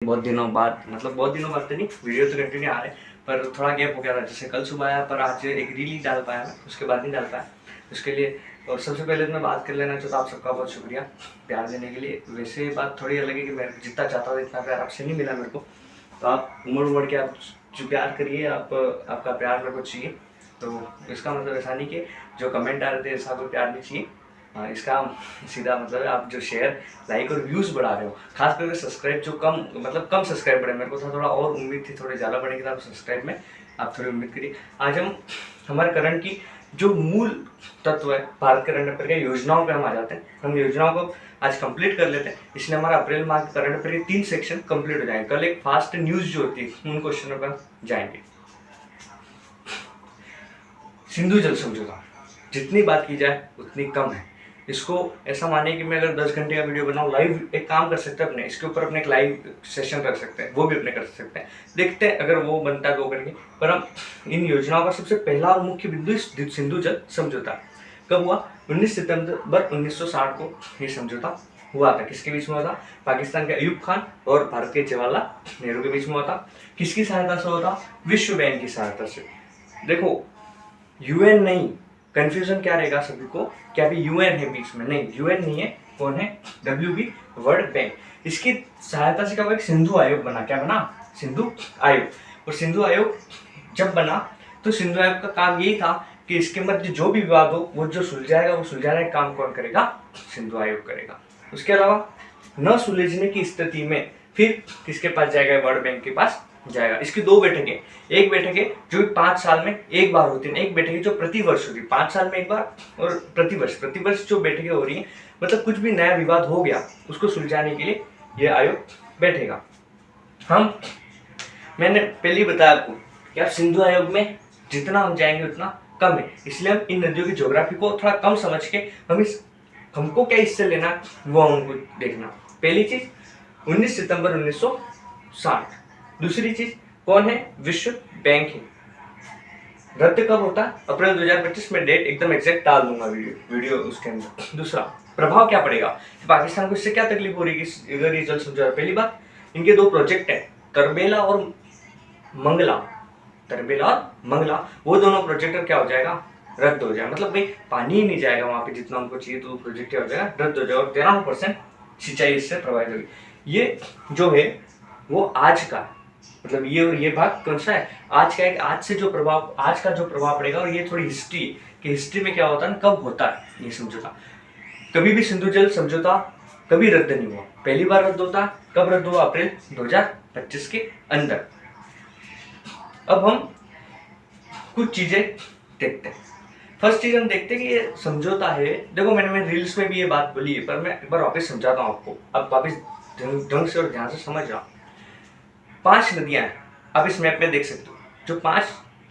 बहुत दिनों बाद, मतलब बहुत दिनों बाद तो नहीं, वीडियो तो कंटिन्यू आ रहे पर थोड़ा गैप हो गया था। जैसे कल सुबह आया पर आज एक रील ही डाल पाया मैं, उसके बाद नहीं डाल पाया उसके लिए। और सबसे पहले तो मैं बात कर लेना चाहता हूँ, आप सबका बहुत शुक्रिया प्यार देने के लिए। वैसे बात थोड़ी अलग है कि मैं जितना चाहता हूँ इतना प्यार आपसे नहीं मिला मेरे को, तो आप उमड़ उमड़ के आप जो प्यार करिए, आपका प्यार मेरे को चाहिए। तो इसका मतलब ऐसा नहीं कि जो कमेंट आ रहे थे ऐसा कोई प्यार नहीं चाहिए। इसका सीधा मतलब है आप जो शेयर, लाइक और व्यूज़ बढ़ा रहे हो, खास करके सब्सक्राइब जो कम सब्सक्राइब बढ़े। मेरे को था थोड़ा और उम्मीद थी थोड़े ज़्यादा बढ़ेगी, तो आप सब्सक्राइब में आप थोड़ी उम्मीद करिए। आज हम हमारे करंट की जो मूल तत्व है भारत करंट अफेयर के, योजनाओं पे हम आ जाते हैं। हम योजनाओं को आज कंप्लीट कर लेते हैं, इसलिए हमारा अप्रैल माह के करंट अफेयर के 3 सेक्शन कंप्लीट हो जाएंगे। कल एक फास्ट न्यूज़ जो होती है उन क्वेश्चनों पर जाएंगे। सिंधु जल समझौता, जितनी बात की जाए उतनी कम है। इसको ऐसा मानिए कि मैं अगर 10 घंटे का वीडियो बनाऊँ लाइव, एक काम कर सकते हैं अपने इसके ऊपर अपने एक लाइव सेशन कर सकते हैं, वो भी अपने कर सकते हैं। देखते हैं अगर वो बनता है तो करेंगे। पर हम इन योजनाओं का सबसे पहला और मुख्य बिंदु सिंधु जल समझौता कब हुआ? 19 सितंबर 1960 को ये समझौता हुआ था। किसके बीच में हुआ था? पाकिस्तान के अयूब खान और भारत के जवाहरलाल नेहरू के बीच में हुआ था। किसकी सहायता से हुआ था? विश्व बैंक की सहायता से। देखो, यूएन नहीं, कंफ्यूजन क्या रहेगा सभी को, क्या अभी यूएन है बीच में? नहीं, यूएन नहीं है। कौन है? WB, world bank. इसकी सहायता से क्या हुआ? सिंधु आयोग बना। क्या बना? सिंधु आयोग। और सिंधु आयोग जब बना तो सिंधु आयोग का काम यही था कि इसके मध्य जो भी विवाद हो वो जो सुलझाएगा, वो सुलझाने का काम कौन करेगा? सिंधु आयोग करेगा। उसके अलावा न सुलझने की स्थिति में फिर किसके पास जाएगा? वर्ल्ड बैंक के पास जाएगा। इसकी 2 बैठकें, एक बैठक है जो 5 साल में एक बार होती है, एक बैठक है जो प्रति वर्ष होती है, 5 साल में एक बार, और प्रतिवर्ष जो बैठकें हो रही हैं, मतलब कुछ भी नया विवाद हो गया उसको सुलझाने के लिए यह आयोग बैठेगा। मैंने पहले ही बताया आपको कि आप सिंधु आयोग में जितना हम जाएंगे उतना कम है, इसलिए हम इन नदियों की ज्योग्राफी को थोड़ा कम समझ के हमको क्या इससे लेना वो हमको देखना। पहली चीज 19 सितंबर 1960। दूसरी चीज कौन है? विश्व बैंक है। रद्द कब होता है? अप्रैल 2025 में डेट एकदम एग्जैक्ट डाल दूंगा वीडियो उसके अंदर। दूसरा, प्रभाव क्या पड़ेगा? पाकिस्तान को इससे क्या तकलीफ हो रही है अगर ये जल समझौता? पहली बात, इनके 2 प्रोजेक्ट है, तरबेला और मंगला। वो दोनों प्रोजेक्ट क्या हो जाएगा? रद्द हो जाएगा। मतलब भाई पानी ही नहीं जाएगा वहां पे जितना उनको चाहिए, तो प्रोजेक्ट क्या हो जाएगा? रद्द हो जाएगा। और 93% सिंचाई इससे प्रभावित होगी। ये जो है वो आज का, मतलब ये और ये भाग कौन सा है? आज का। एक आज का जो प्रभाव पड़ेगा, और ये थोड़ी हिस्ट्री कि हिस्ट्री में क्या होता है, कब होता है ये समझौता। कभी भी सिंधु जल समझौता कभी रद्द नहीं हुआ, पहली बार रद्द होता है। कब रद्द हुआ? अप्रैल 2025 के अंदर। अब हम कुछ चीजें देखते हैं। फर्स्ट चीज हम देखते हैं कि ये समझौता है। देखो, मैंने रील्स में भी ये बात बोली है, पर मैं एक बार वापस समझाता हूँ आपको, अब वापस ढंग से और ध्यान से समझ रहा। 5 नदियां हैं, आप इस मैप में देख सकते हो। जो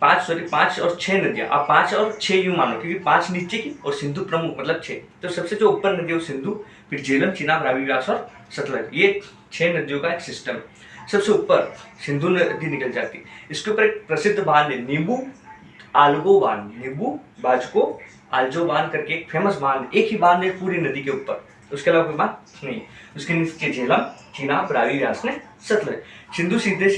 5 और 6 नदियां, आप 5 और 6 यूं मानो, क्योंकि 5 नीचे की और सिंधु प्रमुख, मतलब 6। तो सबसे जो ऊपर नदी है वो सिंधु, फिर झेलम, चिनाब, रावी, व्यास और सतलज। ये 6 नदियों का एक सिस्टम है। सबसे ऊपर सिंधु नदी निकल जाती है। इसके ऊपर एक प्रसिद्ध बांध है, नींबू बाजको आल्जो बांध करके एक फेमस बांध, एक ही बांध है पूरी नदी के ऊपर, उसके अलावा कोई बांध नहीं। उसके नीचे झेलम, चिनाब, रावी, व्यास ने सतलज। सिंधु सीधे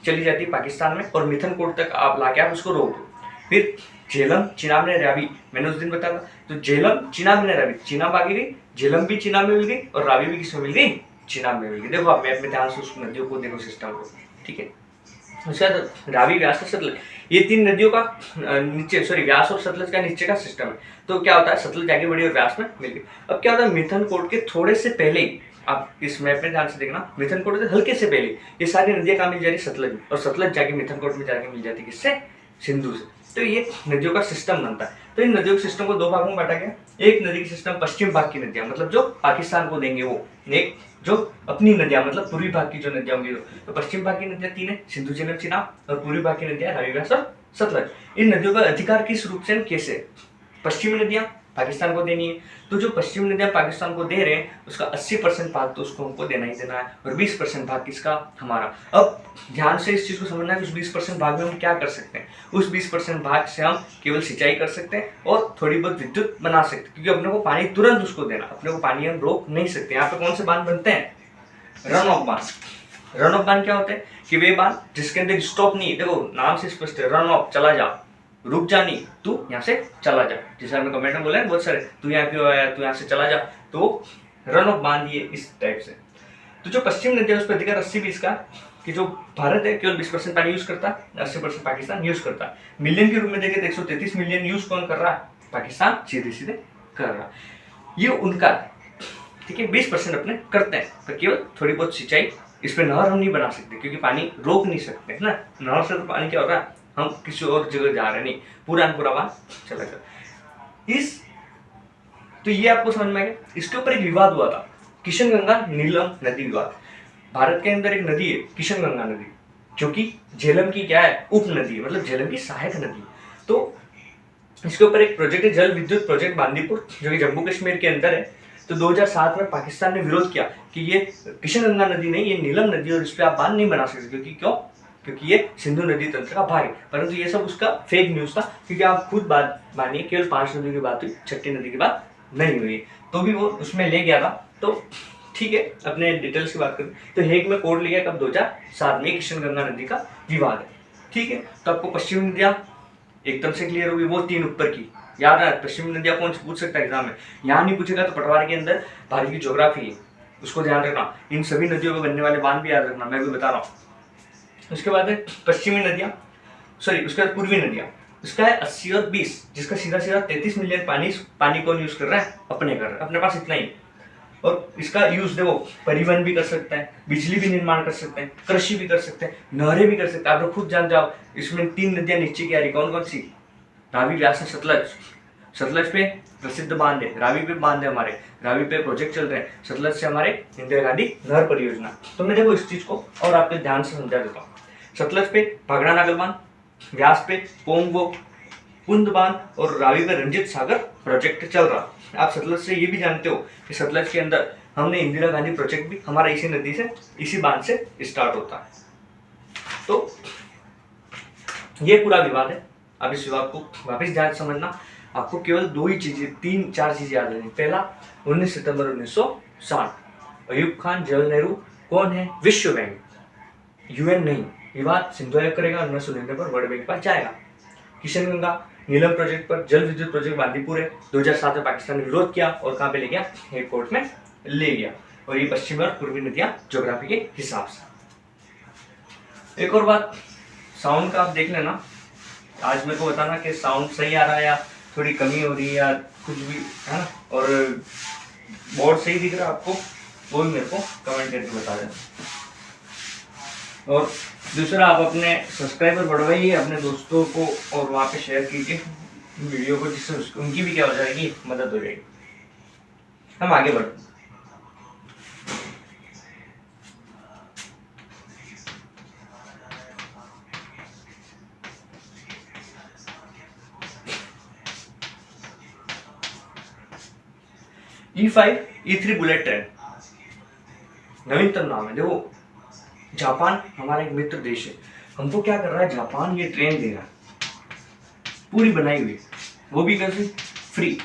चली जाती है पाकिस्तान में, और मिथनकोट तक आप लाके आप उसको रोक दो। फिर झेलम, चिनाब ने रावी, मैंने उस दिन बताया तो झेलम, चिनाब ने रावी, चिनाब आ गई, झेलम भी चिनाब में मिल गई, और रावी भी किसमें मिल गई? चिनाब में मिल गई। देखो आप मैप में ध्यान से उस नदियों को देखो, सिस्टम को, ठीक है। उसके बाद रावी, व्यास और सतलज, ये 3 नदियों का व्यास और सतलज का नीचे का सिस्टम है। तो क्या होता है, सतलज आगे बढ़ी और व्यास में मिल गई। अब क्या होता है, मिथनकोट के थोड़े से पहले ही, आप इस मैप में ध्यान से देखना, मिथनकोट से हल्के से पहले ये सारी नदियां कहाँ मिल जा रही? सतलज में, और सतलज जाके मिथनकोट में जाके मिल जाती किससे? सिंधु से। तो ये नदियों का सिस्टम बनता है। तो इन नदियों के सिस्टम को 2 भागों में बांटा गया। एक नदी के सिस्टम पश्चिम भाग की नदियां, मतलब जो पाकिस्तान को देंगे वो, एक जो अपनी नदियां, मतलब पूर्वी भाग की जो नदियां होंगी। तो पश्चिम भाग की नदियां 3 है, सिंधु, झेलम, चिनाब, और पूर्वी भाग की नदियां रावी, व्यास और सतलज। इन नदियों का अधिकार किस रूप से, कैसे? पश्चिमी नदियां पाकिस्तान को देनी है, तो जो पश्चिम नदियां पाकिस्तान को दे रहे हैं उसका 80% भाग तो उसको हमको देना ही देना है, और 20% भाग किसका? हमारा। अब ध्यान से इस चीज को समझना है कि उस 20% भाग में हम क्या कर सकते हैं। उस 20% भाग से हम केवल सिंचाई कर सकते हैं और थोड़ी बहुत विद्युत बना सकते हैं, क्योंकि अपने को पानी तुरंत उसको देना, अपने को पानी हम रोक नहीं सकते। यहाँ पे कौन से बांध बनते हैं? रन ऑफ बांध। रन ऑफ बांध क्या होते हैं कि वे बांध जिसके अंदर स्टॉप नहीं है, देखो नाम से स्पष्ट है, रन ऑफ चला जा, रुक जा नहीं, तू यहाँ से चला जा, जैसे हमने कमेंट में बोला है बहुत सारे, तू यहाँ क्यों आया, तू यहाँ से चला जा, तो रन ऑफ बांध ये इस टाइप से। तो जो पश्चिम नदी है उस पर अधिकार 80-20 का, कि जो भारत है केवल 20% पानी यूज करता है, 80% पाकिस्तान यूज करता है। मिलियन के रूप में देखे तो 133 मिलियन यूज कौन कर रहा है, पाकिस्तान सीधे सीधे कर रहा है, ये उनका, ठीक है। 20% अपने करते हैं, पर केवल थोड़ी बहुत सिंचाई, इस पर नहर हम नहीं बना सकते क्योंकि पानी रोक नहीं सकते है ना, नहर से तो पानी क्या हो रहा है, हम किसी और जगह जा रहे नहीं, पूरा वहां चला गया इस। तो ये आपको समझ में आ गया। इसके ऊपर एक विवाद हुआ था, किशन गंगा नीलम नदी विवाद। भारत के अंदर एक नदी है किशन गंगा नदी, जो कि झेलम की क्या है, उप नदी है, मतलब झेलम की सहायक नदी। तो इसके ऊपर एक प्रोजेक्ट है, जल विद्युत प्रोजेक्ट बांदीपुर, जो कि जम्मू कश्मीर के अंदर है। तो 2007 में पाकिस्तान ने विरोध किया कि ये किशन गंगा नदी नहीं, ये नीलम नदी, और इस पर आप बांध नहीं बना सकते, क्योंकि क्यों, क्योंकि ये सिंधु नदी तंत्र का भाग है। परंतु ये सब उसका फेक न्यूज था, क्योंकि आप खुद बात मानिए केवल 5 नदी की बात हुई, छठी नदी की बात नहीं हुई, तो भी वो उसमें ले गया था। तो ठीक है, अपने डिटेल्स की बात करें तो हेग में कोर्ट लिया कब, 2007 में, किशन गंगा नदी का विवाद है, ठीक है। तो आपको पश्चिमी नदियां एकदम से क्लियर होगी, वो 3 ऊपर की याद है। पश्चिमी नदियां कौन से पूछ सकता है एग्जाम में, यहाँ नहीं पूछेगा तो पटवार के अंदर भारत की ज्योग्राफी है, उसको ध्यान रखना। इन सभी नदियों को बनने वाले बांध भी याद रखना, मैं भी बता रहा हूँ। उसके बाद है पश्चिमी नदियां, सॉरी उसके बाद पूर्वी नदियां, उसका है 80 और 20, जिसका सीधा सीधा 33 मिलियन पानी कौन यूज कर रहा है, अपने कर रहा है, अपने पास इतना ही। और इसका यूज देखो, परिवहन भी कर सकते हैं, बिजली भी निर्माण कर सकते हैं, कृषि भी कर सकते हैं, नहरें भी कर सकते हैं। आप लोग खुद जान जाओ, इसमें 3 नदियां नीचे की आ रही, कौन कौन सी, रावी, व्यास, सतलज। सतलज पे प्रसिद्ध बांध है, रावी पे बांध है हमारे, रावी पे प्रोजेक्ट चल रहे हैं, सतलज से हमारे इंदिरा गांधी नहर परियोजना। तो मैं देखो इस चीज को और आपके ध्यान से समझा देता हूँ। सतलज पे भागड़ा नागल बांध, व्यास पे पोंगो पुंद बांध, और रावी पे रंजित सागर प्रोजेक्ट चल रहा। आप सतलज से ये भी जानते हो कि सतलज के अंदर हमने इंदिरा गांधी प्रोजेक्ट भी हमारा इसी नदी से, इसी बांध से स्टार्ट होता है। तो ये पूरा विवाद है। अब इस विवाद को वापस ध्यान समझना, आपको केवल 2 ही चीजें, 3-4 चीजें याद रखनी। पहला, 19 सितंबर 1960, अयूब खान, जवाहरलाल नेहरू कौन है, विश्व बैंक, यूएन नहीं। विवाद सिंधु आयोग करेगा, 1999 पर वर्ल्ड बैंक के पास जाएगा। किशन गंगा नीलम प्रोजेक्ट पर, जल विद्युत प्रोजेक्ट बांदीपुर है, 2007 में पाकिस्तान ने विरोध किया और कहां पे ले गया, हेग कोर्ट में ले गया। और ये पश्चिमी और पूर्वी नदियां ज्योग्राफी के हिसाब से। एक और बात, साउंड का आप देख लेना, आज मेरे को बताना कि साउंड सही आ रहा है या थोड़ी कमी हो रही है या कुछ भी, है ना। और बोर्ड सही दिख रहा है आपको, वो भी मेरे को कमेंट करके बता देना। और दूसरा, आप अपने सब्सक्राइबर बढ़वाइए अपने दोस्तों को, और वहाँ पे शेयर कीजिए वीडियो को, जिससे उनकी भी क्या हो जाएगी, मदद हो जाएगी। हम आगे बढ़ते हैं। E5 E3 बुलेट ट्रेन नवीनतम नाम है। देखो, जापान हमारा एक मित्र देश है, हमको क्या कर रहा है, जापान ये ट्रेन दे रहा है पूरी बनाई हुई, वो भी कैसे, फ्री।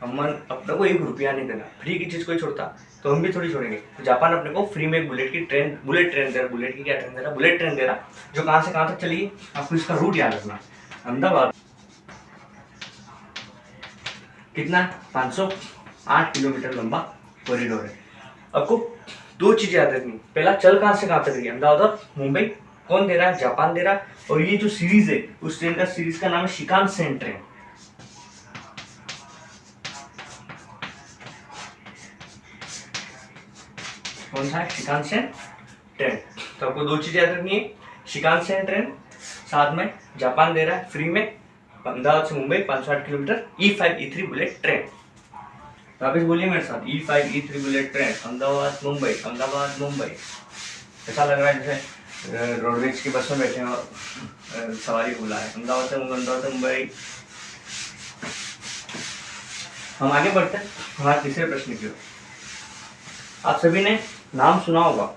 हम अपने को 1 रुपया नहीं देना, फ्री की चीज कोई छोड़ता तो हम भी थोड़ी छोड़ेंगे। तो जापान अपने को फ्री में एक बुलेट ट्रेन दे रहा, बुलेट की क्या ट्रेन दे रहा, बुलेट ट्रेन दे रहा, जो कहाँ से कहाँ तक चलेगी, आपको इसका रूट याद रखना। अहमदाबाद कितना, 508 किलोमीटर लंबा कॉरिडोर है। आपको 2 चीजें याद रखनी, पहला, चल कहाँ से कहाँ तक रही है, अहमदाबाद और मुंबई, कौन दे रहा है, जापान दे रहा है। और ये जो सीरीज है, उस ट्रेन का सीरीज का नाम है शिकानसेन ट्रेन। कौन सा है, शिकानसेन ट्रेन। तो आपको 2 चीजें याद रखनी है, शिकानसेन ट्रेन, साथ में जापान दे रहा है फ्री में अहमदाबाद से Mumbai 508 kilometre E5 E3 bullet train. वापिस बोलिए मेरे साथ, E5 E3 bullet train, Ahmedabad Mumbai, Ahmedabad Mumbai. ऐसा लग रहा है जैसे रोडवेज की बस में बैठे हैं और सवारी भूला है, अहमदाबाद से मुंबई। हम आगे बढ़ते हैं हमारे तीसरे प्रश्न की ओर। आप सभी ने नाम सुना होगा,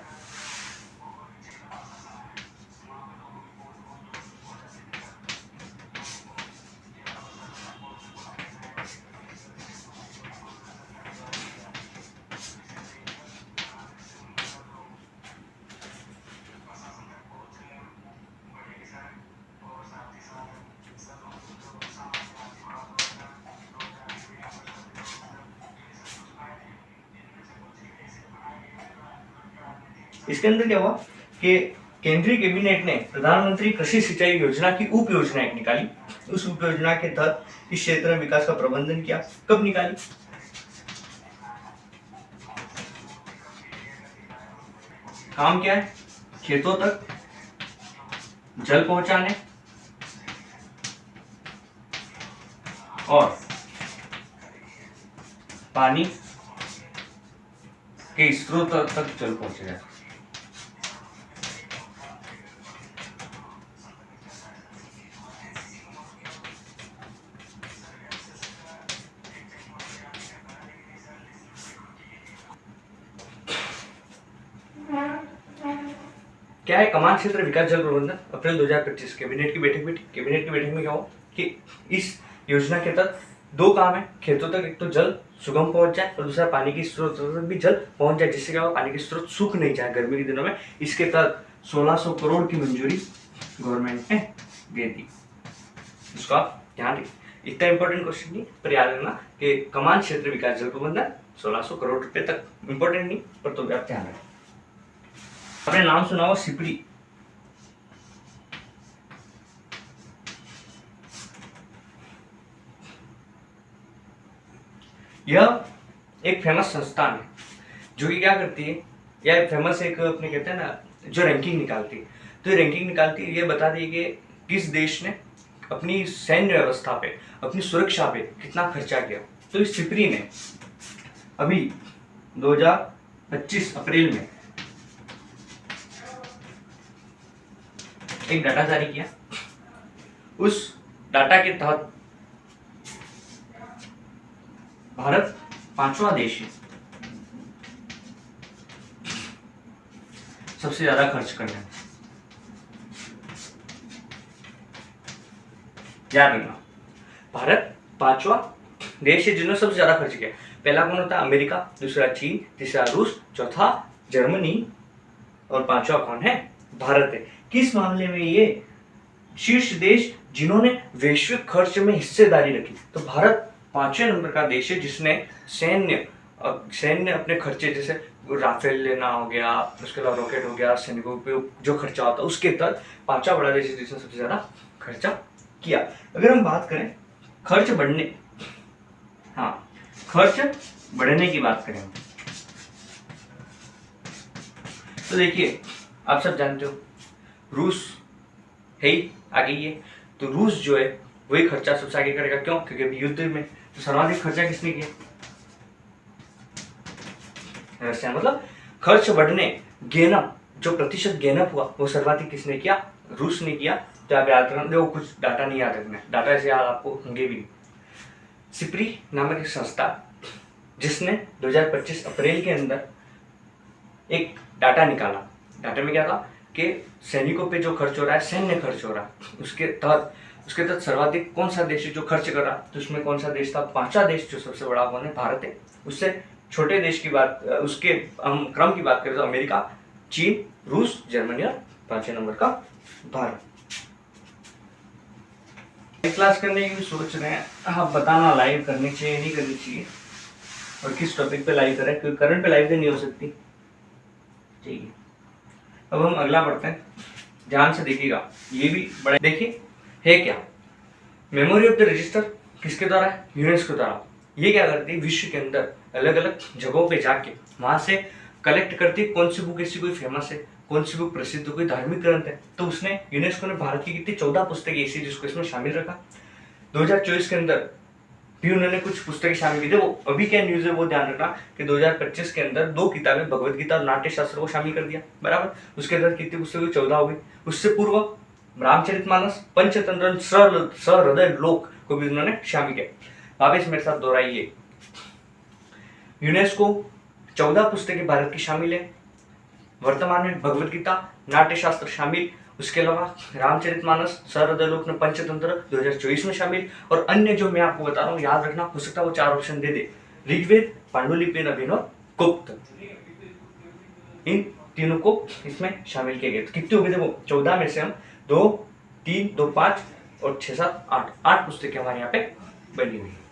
इसके अंदर क्या हुआ कि केंद्रीय कैबिनेट ने प्रधानमंत्री कृषि सिंचाई योजना की उप योजना एक निकाली। उस उप योजना के तहत इस क्षेत्र में विकास का प्रबंधन किया। कब निकाली? काम क्या है? खेतों तक जल पहुंचाने और पानी के स्रोत तक जल पहुंचेगा। क्या है कमान क्षेत्र विकास जल प्रबंधन? अप्रैल 2025 कैबिनेट की बैठक में क्या हुआ कि इस योजना के तहत दो काम है खेतों तक, एक तो जल सुगम पहुंच जाए और दूसरा पानी की स्रोत तक भी जल पहुंच जाए, जिससे क्या होगा पानी की स्रोत सूख नहीं जाए गर्मी के दिनों में। इसके तहत 1600 करोड़ की मंजूरी गवर्नमेंट ने दे दी। इसको आप ध्यान रखिए, इतना इंपॉर्टेंट क्वेश्चन नहीं पर याद रखना कि कमान क्षेत्र विकास जल प्रबंधन 1600 करोड़ रुपए तक, इंपॉर्टेंट नहीं पर तो आप ध्यान रखें। आपने नाम सुना हो सिपरी? यह एक फेमस संस्थान है जो कि क्या करती है, यह फेमस एक अपने कहते हैं ना जो रैंकिंग निकालती है। तो ये रैंकिंग निकालती है, ये बता दी कि किस देश ने अपनी सैन्य व्यवस्था पे, अपनी सुरक्षा पे कितना खर्चा किया। तो इस सिपरी ने अभी 2025 अप्रैल में एक डाटा जारी किया। उस डाटा के तहत भारत 5वां देश है सबसे ज्यादा खर्च करने में। याद रखना, भारत 5वां देश है जिन्होंने सबसे ज्यादा खर्च किया। पहला कौन होता है? अमेरिका, दूसरा चीन, तीसरा रूस, चौथा जर्मनी और पांचवा कौन है? भारत है। किस मामले में ये शीर्ष देश जिन्होंने वैश्विक खर्च में हिस्सेदारी रखी? तो भारत 5वें नंबर का देश है जिसने सैन्य अपने खर्चे, जैसे राफेल लेना हो गया, उसके अलावा रॉकेट हो गया, सैनिकों पे जो खर्चा होता है उसके तहत 5वां बड़ा देश है जिसने सबसे ज्यादा खर्चा किया। अगर हम बात करें खर्च बढ़ने की बात करें तो देखिए आप सब जानते हो रूस है ही आगे ही है। तो रूस जो है वही खर्चा सबसे आगे करेगा। क्यों? क्योंकि अभी युद्ध में तो सर्वाधिक खर्चा किसने किया? रशिया। मतलब खर्च बढ़ने गेन अप, जो प्रतिशत गेन अप हुआ वो सर्वाधिक किसने किया? रूस ने किया। तो आप याद रखना, देखो कुछ डाटा नहीं याद रखना, डाटा ऐसे याद आपको होंगे भी नहीं। सिपरी नामक एक संस्था जिसने 2025 अप्रैल के अंदर एक डाटा निकाला। डाटा में क्या था कि सैनिकों पे जो खर्च हो रहा है, सैन्य खर्च हो रहा है, उसके तहत सर्वाधिक कौन सा देश है जो खर्च कर रहा है? तो उसमें कौन सा देश था? 5वां देश जो सबसे बड़ा कौन है? भारत है। उससे छोटे देश की बात, उसके हम क्रम की बात करें तो अमेरिका, चीन, रूस, जर्मनी और 5वें नंबर का भारत। क्लास करने की सोच रहे हैं, आप बताना लाइव करनी चाहिए नहीं करनी चाहिए और किस टॉपिक पे लाइव करें, क्योंकि करंट पे लाइव तो नहीं हो सकती। ठीक है, अब हम अगला पढ़ते हैं, ध्यान से देखिएगा। ये भी बड़ा देखिए है क्या, मेमोरी ऑफ द रजिस्टर किसके द्वारा है? यूनेस्को द्वारा। ये क्या करती है? विश्व के अंदर अलग अलग जगहों पे जाके वहां से कलेक्ट करती है कौन सी बुक ऐसी कोई फेमस है, कौन सी बुक प्रसिद्ध, कोई धार्मिक ग्रंथ है। तो उसने यूनेस्को ने भारत की कितनी 14 पुस्तकें ऐसी जिसको इसमें शामिल रखा। 2024 के अंदर भी उन्होंने कुछ पुस्तकें शामिल की थी। वो अभी क्या न्यूज है वो ध्यान रखना कि 2025 के अंदर 2 किताबें भगवत गीता और नाट्य शास्त्र को शामिल कर दिया, बराबर। उसके अंदर कितनी पुस्तकें? 14 हो गई। उससे पूर्व रामचरितमानस, पंचतंत्र, सहृदय लोक को भी उन्होंने शामिल किया। वापिस मेरे साथ दोहराइए, यूनेस्को 14 पुस्तकें भारत की शामिल है। वर्तमान में भगवत गीता, नाट्य शास्त्र शामिल, उसके अलावा रामचरितमानस, सहृदय लोक में पंचतंत्र 2024 में शामिल, और अन्य जो मैं आपको बता रहा हूँ याद रखना, हो सकता है वो 4 ऑप्शन दे दे, ऋग्वेद, पांडुलिपि, अभिनव, गुप्त, इन तीनों को इसमें शामिल किया गया। तो कितने हो गए थे वो? 14 में से हम 2, 3, 2, 5 और 6, 7, 8 पुस्तकें हमारे यहाँ पे बनी हुई है।